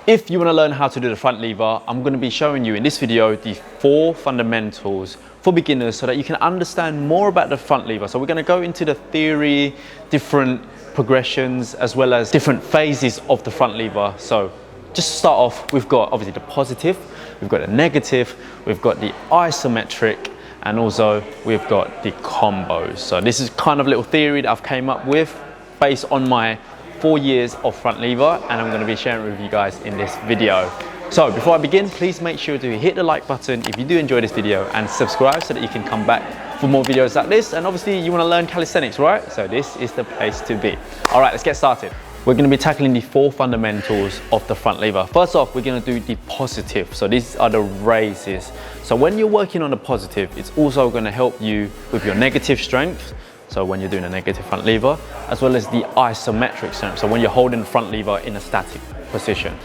If you want to learn how to do the front lever, I'm going to be showing you in this video the 4 fundamentals for beginners so that you can understand more about the front lever. So we're going to go into the theory, different progressions, as well as different phases of the front lever. So just to start off, we've got obviously the positive, we've got the negative, we've got the isometric, and also we've got the combos. So this is kind of a little theory that I've came up with based on my 4 years of front lever, and I'm going to be sharing it with you guys in this video. So before I begin, please make sure to hit the like button if you do enjoy this video, and subscribe so that you can come back for more videos like this. And obviously you want to learn calisthenics, right? So this is the place to be. All right, let's get started. We're going to be tackling the 4 fundamentals of the front lever. First off, we're going to do the positive. So these are the raises. So when you're working on the positive, it's also going to help you with your negative strength. So when you're doing a negative front lever, as well as the isometric strength. So when you're holding the front lever in a static position.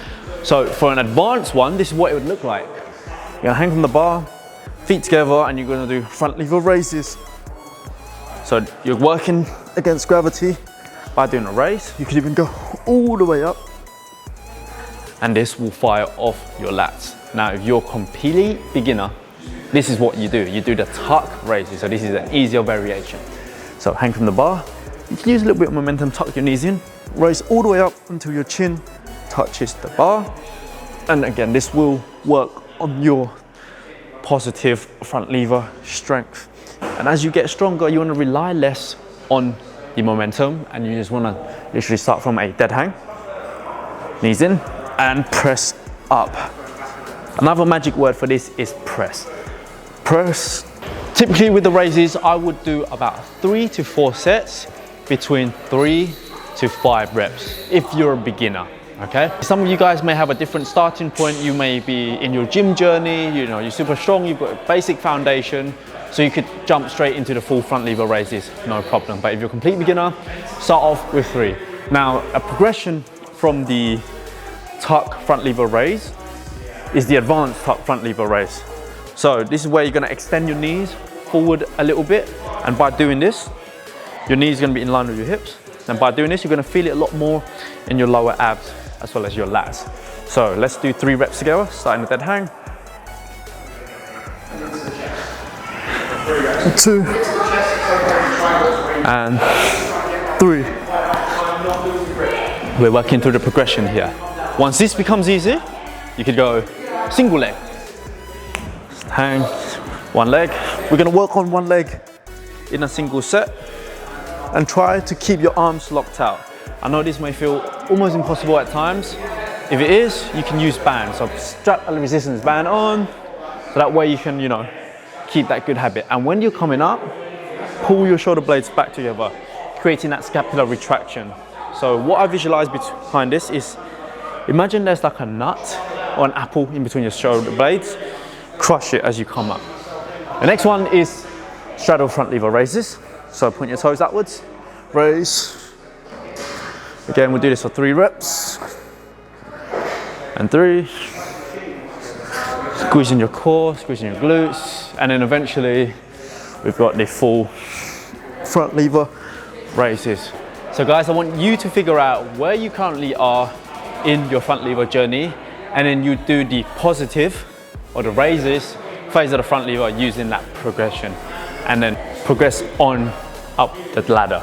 So for an advanced one, this is what it would look like. You're gonna hang from the bar, feet together, and you're gonna do front lever raises. So you're working against gravity by doing a raise. You could even go all the way up, and this will fire off your lats. Now, if you're a complete beginner, this is what you do. You do the tuck raises. So this is an easier variation. So hang from the bar, you can use a little bit of momentum, tuck your knees in, raise all the way up until your chin touches the bar. And again, this will work on your positive front lever strength. And as you get stronger, you want to rely less on the momentum, and you just want to literally start from a dead hang, knees in, and press up. Another magic word for this is press. Press. Typically with the raises, I would do about 3 to 4 sets between 3 to 5 reps if you're a beginner, okay? Some of you guys may have a different starting point. You may be in your gym journey, you know, you're super strong, you've got a basic foundation, so you could jump straight into the full front lever raises, no problem. But if you're a complete beginner, start off with 3. Now, a progression from the tuck front lever raise is the advanced tuck front lever raise. So this is where you're going to extend your knees forward a little bit, and by doing this, your knees are going to be in line with your hips, and by doing this, you're going to feel it a lot more in your lower abs as well as your lats. So let's do 3 reps together, starting with that hang. 2 and 3. We're working through the progression here. Once this becomes easy, you could go single leg. Hang, 1 leg. We're going to work on 1 leg in a single set, and try to keep your arms locked out. I know this may feel almost impossible at times. If it is, you can use bands. So strap a resistance band on, so that way you can, you know, keep that good habit. And when you're coming up, pull your shoulder blades back together, creating that scapular retraction. So what I visualize behind this is, imagine there's like a nut or an apple in between your shoulder blades. Crush it as you come up. The next one is straddle front lever raises. So point your toes upwards, raise. Again, we'll do this for 3 reps. And 3. Squeezing your core, squeezing your glutes. And then eventually, we've got the full front lever raises. So guys, I want you to figure out where you currently are in your front lever journey, and then you do the positive or the raises phase of the front lever using that progression, and then progress on up the ladder.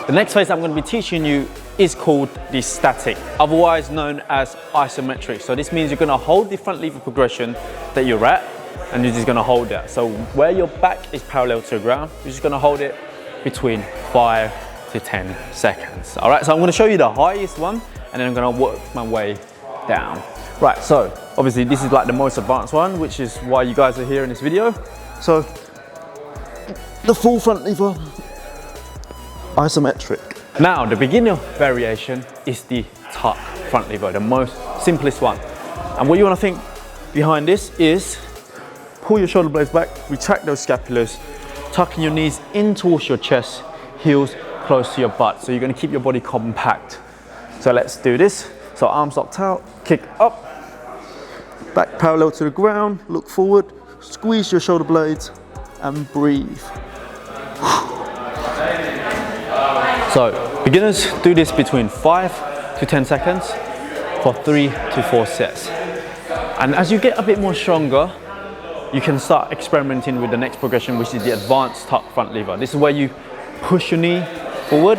The next phase I'm going to be teaching you is called the static, otherwise known as isometric. So this means you're going to hold the front lever progression that you're at, and you're just going to hold that. So where your back is parallel to the ground, you're just going to hold it between 5 to 10 seconds. All right, so I'm going to show you the highest one, and then I'm going to work my way down. Right, so obviously this is like the most advanced one, which is why you guys are here in this video. So the full front lever isometric. Now the beginner variation is the tuck front lever, the most simplest one. And what you want to think behind this is pull your shoulder blades back, retract those scapulars, tucking your knees in towards your chest, heels close to your butt. So you're going to keep your body compact. So let's do this. So arms locked out, kick up, back parallel to the ground, look forward, squeeze your shoulder blades, and breathe. So beginners do this between 5 to 10 seconds. for 3 to 4 sets. And as you get a bit more stronger, you can start experimenting with the next progression, which is the advanced tuck front lever. This is where you push your knee forward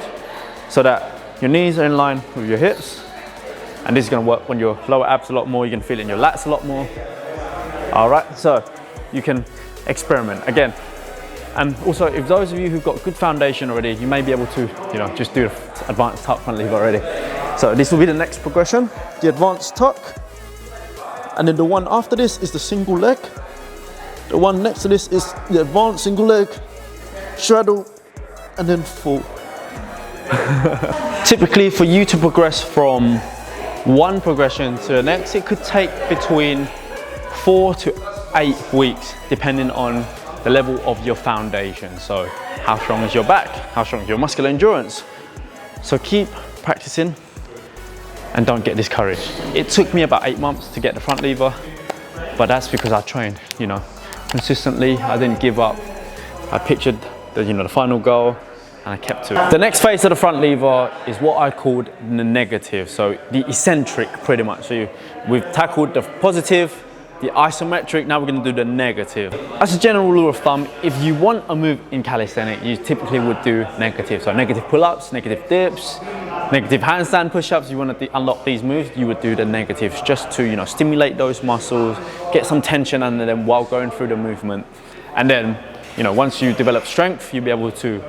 so that your knees are in line with your hips. And this is gonna work on your lower abs a lot more. You can feel it in your lats a lot more. All right, so you can experiment again. And also, if those of you who've got good foundation already, you may be able to, you know, just do the advanced tuck front lever already. So this will be the next progression, the advanced tuck. And then the one after this is the single leg. The one next to this is the advanced single leg, straddle, and then full. Typically, for you to progress from one progression to the next, it could take between 4 to 8 weeks, depending on the level of your foundation. So how strong is your back? How strong is your muscular endurance? So keep practicing and don't get discouraged. It took me about 8 months to get the front lever, but that's because I trained, you know, consistently. I didn't give up. I pictured the, you know, the final goal, and I kept to it. The next phase of the front lever is what I called the negative, so the eccentric pretty much. So we've tackled the positive, the isometric, now we're going to do the negative. As a general rule of thumb, if you want a move in calisthenics, you typically would do negative. So negative pull-ups, negative dips, negative handstand push-ups. You want to unlock these moves, you would do the negatives just to, you know, stimulate those muscles, get some tension under them while going through the movement. And then, you know, once you develop strength, you'll be able to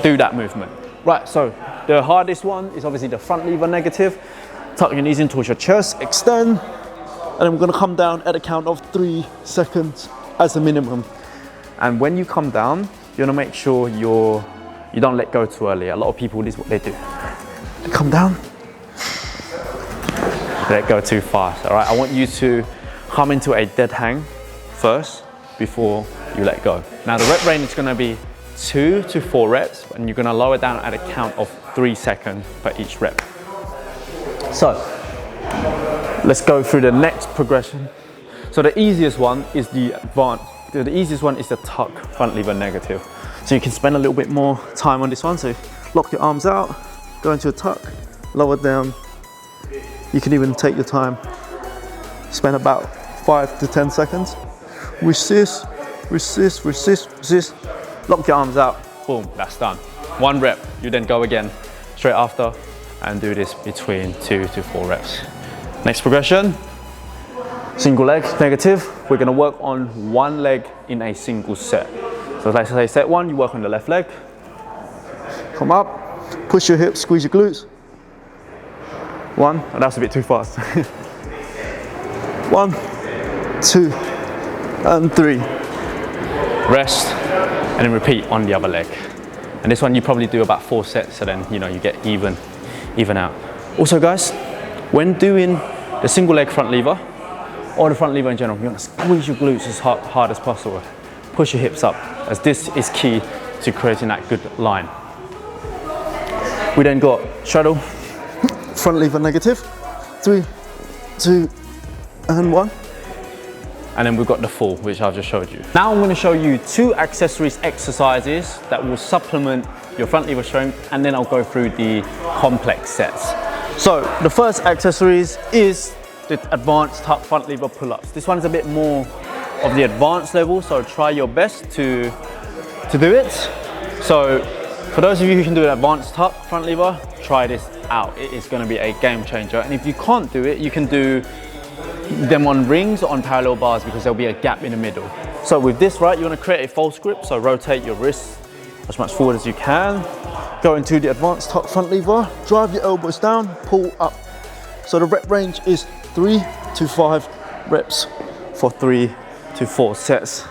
do that movement. Right, so the hardest one is obviously the front lever negative. Tuck your knees in towards your chest, extend, and then we're gonna come down at a count of 3 seconds as a minimum. And when you come down, you wanna make sure you don't let go too early. A lot of people, this is what they do. They come down, let go too fast, all right? I want you to come into a dead hang first before you let go. Now the rep range is gonna be 2 to 4 reps, and you're gonna lower down at a count of 3 seconds per each rep. So, let's go through the next progression. So the easiest one is the advanced, the easiest one is the tuck front lever negative. So you can spend a little bit more time on this one. So lock your arms out, go into a tuck, lower down. You can even take your time, spend about 5 to 10 seconds. Resist, resist, resist, resist. Lock your arms out, boom, that's done. 1 rep, you then go again straight after and do this between 2 to 4 reps. Next progression, single leg negative. We're gonna work on 1 leg in a single set. So let's say set 1, you work on the left leg. Come up, push your hips, squeeze your glutes. 1, and that's a bit too fast. 1, 2, and 3. Rest, and then repeat on the other leg. And this one you probably do about 4 sets, so then, you know, you get even out. Also guys, when doing the single leg front lever, or the front lever in general, you want to squeeze your glutes as hard as possible. Push your hips up, as this is key to creating that good line. We then got straddle, front lever negative, 3, 2, and 1. And then we've got the full, which I've just showed you. Now I'm going to show you 2 accessories exercises that will supplement your front lever strength, and then I'll go through the complex sets. So the first accessories is the advanced tuck front lever pull-ups. This one's a bit more of the advanced level, so try your best to do it. So for those of you who can do an advanced tuck front lever, try this out. It is going to be a game changer. And if you can't do it, you can do them on rings or on parallel bars, because there'll be a gap in the middle. So with this, right, you want to create a false grip, so rotate your wrists as much forward as you can. Go into the advanced tuck front lever, drive your elbows down, pull up. So the rep range is 3 to 5 reps for 3 to 4 sets.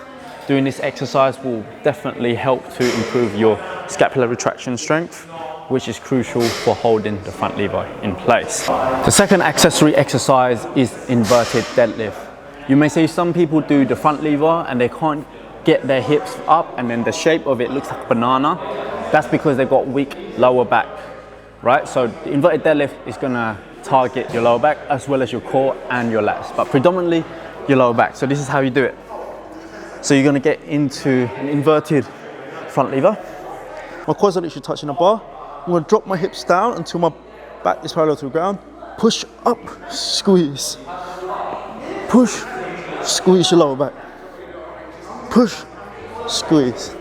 Doing this exercise will definitely help to improve your scapular retraction strength, which is crucial for holding the front lever in place. The second accessory exercise is inverted deadlift. You may see some people do the front lever and they can't get their hips up, and then the shape of it looks like a banana. That's because they've got weak lower back, right? So the inverted deadlift is gonna target your lower back as well as your core and your lats, but predominantly your lower back. So this is how you do it. So you're gonna get into an inverted front lever. My quads are literally touching the bar. I'm gonna drop my hips down until my back is parallel to the ground, push up, squeeze, push, squeeze your lower back, push, squeeze.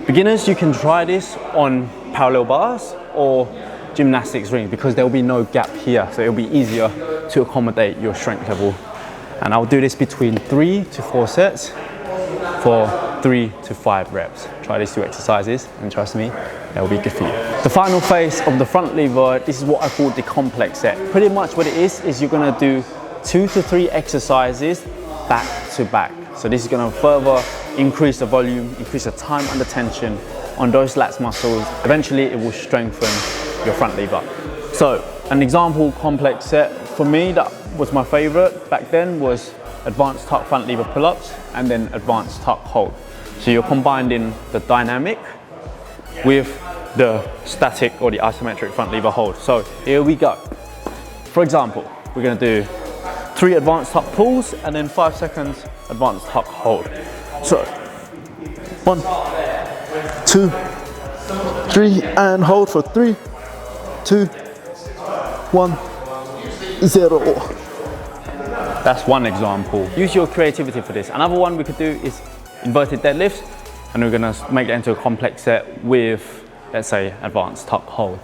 Beginners, you can try this on parallel bars or gymnastics ring because there will be no gap here, so it'll be easier to accommodate your strength level. And I'll do this between 3 to 4 sets for 3 to 5 reps. Try these 2 exercises and trust me, they'll be good for you. The final phase of the front lever, this is what I call the complex set. Pretty much what it is you're gonna do 2 to 3 exercises back to back. So this is gonna further increase the volume, increase the time under tension on those lats muscles. Eventually it will strengthen your front lever. So an example complex set for me that was my favorite back then was advanced tuck front lever pull-ups and then advanced tuck hold. So you're combining the dynamic with the static or the isometric front lever hold. So here we go. For example, we're gonna do 3 advanced tuck pulls and then 5 seconds advanced tuck hold. So 1, 2, 3 and hold for 3, 2, 1, 0. That's one example. Use your creativity for this. Another one we could do is inverted deadlifts, and we're gonna make that into a complex set with, let's say, advanced tuck hold.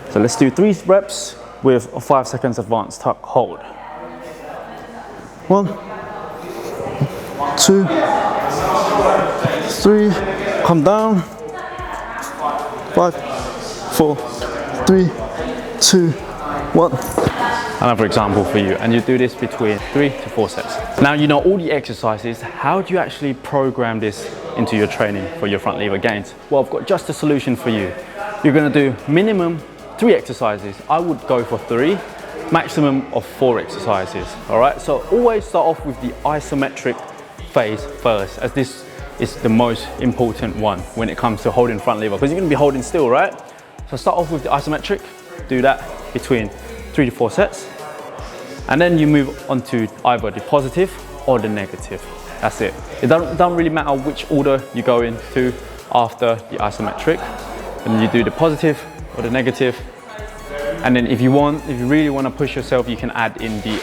So let's do 3 reps with a 5 seconds advanced tuck hold. 1, 2, 3, come down, 5, 4, 3, 2, 1. Another example for you, and you do this between 3 to 4 sets. Now you know all the exercises. How do you actually program this into your training for your front lever gains? Well, I've got just a solution for you. You're gonna do minimum 3 exercises. I would go for 3, maximum of 4 exercises. All right, so always start off with the isometric phase first, as this is the most important one when it comes to holding front lever, because you're gonna be holding still, right? So start off with the isometric, do that between 3 to 4 sets, and then you move on to either the positive or the negative. That's it. It doesn't really matter which order you go into after the isometric. And you do the positive or the negative, and then if you really want to push yourself, you can add in the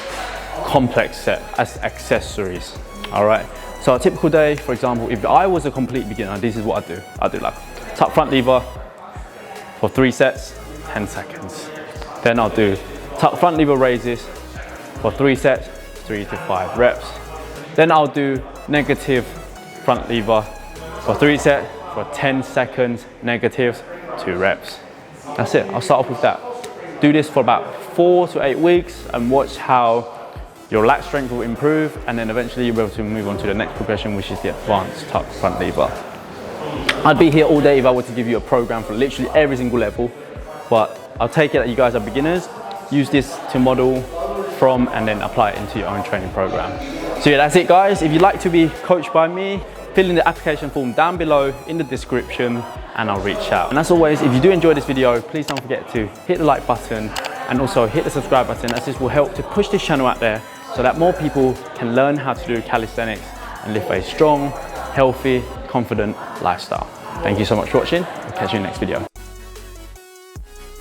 complex set as accessories. All right, so a typical day, for example, if I was a complete beginner, this is what I do. I do like tuck front lever for 3 sets, 10 seconds. Then I'll do tuck front lever raises for 3 sets, 3 to 5 reps. Then I'll do negative front lever for 3 sets for 10 seconds, negatives, 2 reps. That's it, I'll start off with that. Do this for about 4 to 8 weeks and watch how your lat strength will improve, and then eventually you'll be able to move on to the next progression, which is the advanced tuck front lever. I'd be here all day if I were to give you a program for literally every single level, but I'll take it that you guys are beginners. Use this to model from and then apply it into your own training program. So yeah, that's it guys. If you'd like to be coached by me, fill in the application form down below in the description and I'll reach out. And as always, if you do enjoy this video, please don't forget to hit the like button and also hit the subscribe button, as this will help to push this channel out there so that more people can learn how to do calisthenics and live a strong, healthy, confident lifestyle. Thank you so much for watching. I'll catch you in the next video.